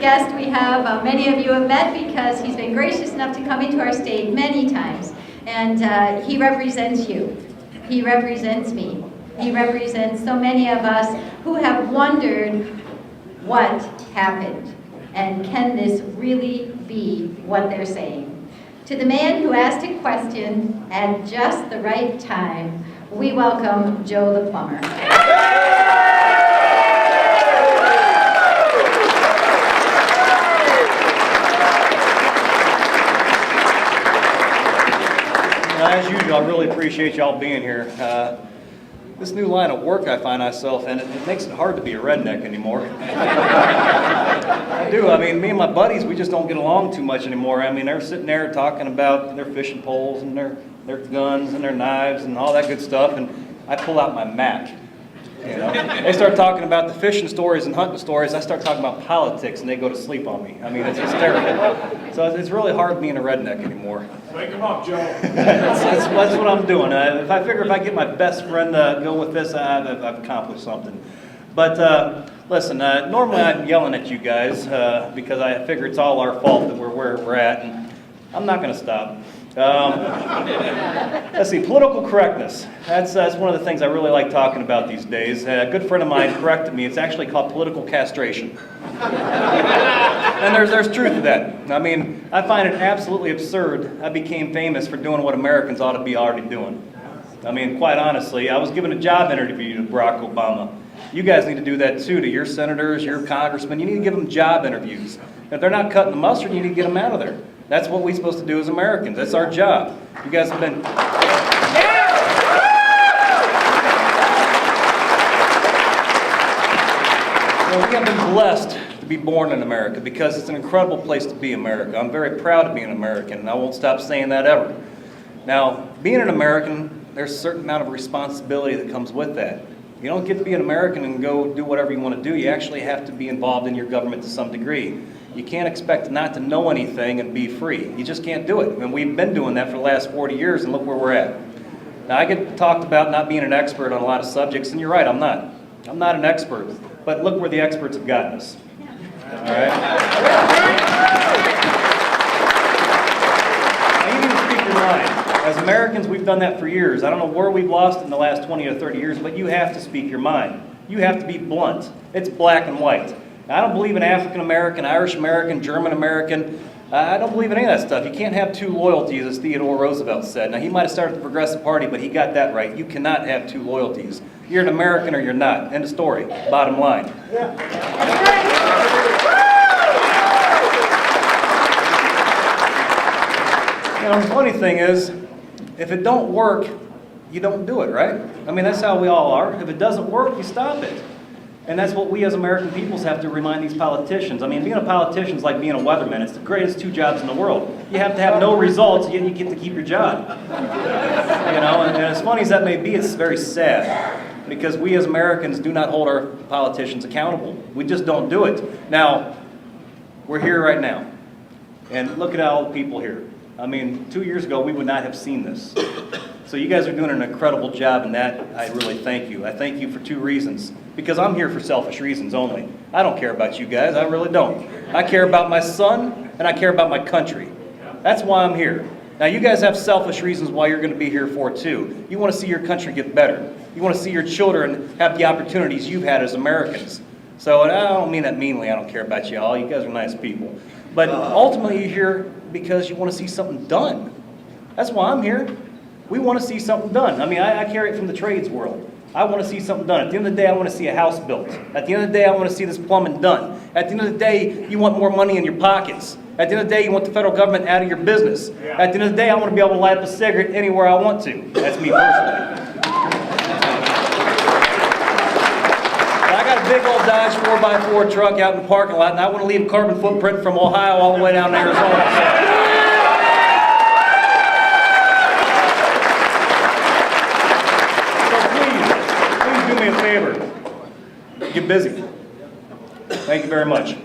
guest we have, many of you have met because he's been gracious enough to come into our state many times. And he represents you. He represents me. He represents so many of us who have wondered what happened and can this really be what they're saying. To the man who asked a question at just the right time, we welcome Joe the Plumber. As usual, I really appreciate y'all being here. This new line of work I find myself in, it makes it hard to be a redneck anymore. I do. I mean, me and my buddies, we just don't get along too much anymore. I mean, they're sitting there talking about their fishing poles and their guns and their knives and all that good stuff, and I pull out my Mac. You know, they start talking about the fishing stories and hunting stories. I start talking about politics, and they go to sleep on me. I mean, it's terrible. So it's really hard being a redneck anymore. Wake him up, Joe. That's what I'm doing. If I get my best friend to go with this, I've accomplished something. But listen, normally I'm yelling at you guys because I figure it's all our fault that we're where we're at, and I'm not going to stop. Let's see, political correctness. That's one of the things I really like talking about these days. A good friend of mine corrected me. It's actually called political castration. And there's truth to that. I mean, I find it absolutely absurd I became famous for doing what Americans ought to be already doing. I mean, quite honestly, I was given a job interview to Barack Obama. You guys need to do that too, to your senators, your congressmen. You need to give them job interviews. If they're not cutting the mustard, you need to get them out of there. That's what we're supposed to do as Americans. That's our job. You guys have been... Well, we have been blessed to be born in America because it's an incredible place to be America. I'm very proud to be an American, and I won't stop saying that ever. Now, being an American, there's a certain amount of responsibility that comes with that. You don't get to be an American and go do whatever you want to do. You actually have to be involved in your government to some degree. You can't expect not to know anything and be free. You just can't do it. And we've been doing that for the last 40 years, and look where we're at. Now, I get talked about not being an expert on a lot of subjects, and you're right, I'm not. I'm not an expert. But look where the experts have gotten us. All right? Now, you need to speak your mind. As Americans, we've done that for years. I don't know where we've lost it in the last 20 or 30 years, but you have to speak your mind. You have to be blunt. It's black and white. Now, I don't believe in African American, Irish American, German American. I don't believe in any of that stuff. You can't have two loyalties, as Theodore Roosevelt said. Now, he might have started the Progressive Party, but he got that right. You cannot have two loyalties. You're an American or you're not. End of story. Bottom line. You know, the funny thing is, if it don't work, you don't do it, right? I mean, that's how we all are. If it doesn't work, you stop it. And that's what we as American peoples have to remind these politicians. I mean, being a politician is like being a weatherman. It's the greatest two jobs in the world. You have to have no results, yet you get to keep your job. You know, and as funny as that may be, it's very sad. Because we as Americans do not hold our politicians accountable. We just don't do it. Now, we're here right now. And look at all the people here. I mean, 2 years ago, we would not have seen this. So you guys are doing an incredible job, and that I really thank you. I thank you for two reasons. Because I'm here for selfish reasons only. I don't care about you guys. I really don't. I care about my son, and I care about my country. That's why I'm here. Now, you guys have selfish reasons why you're going to be here for, too. You want to see your country get better. You want to see your children have the opportunities you've had as Americans. So, and I don't mean that meanly. I don't care about you all. You guys are nice people. But ultimately, you're here because you want to see something done. That's why I'm here. We want to see something done. I mean, I carry it from the trades world. I want to see something done. At the end of the day, I want to see a house built. At the end of the day, I want to see this plumbing done. At the end of the day, you want more money in your pockets. At the end of the day, you want the federal government out of your business. At the end of the day, I want to be able to light up a cigarette anywhere I want to. That's me personally. I got a big old Dodge 4x4 truck out in the parking lot, and I want to leave a carbon footprint from Ohio all the way down to Arizona. Please do me a favor. Get busy. Thank you very much.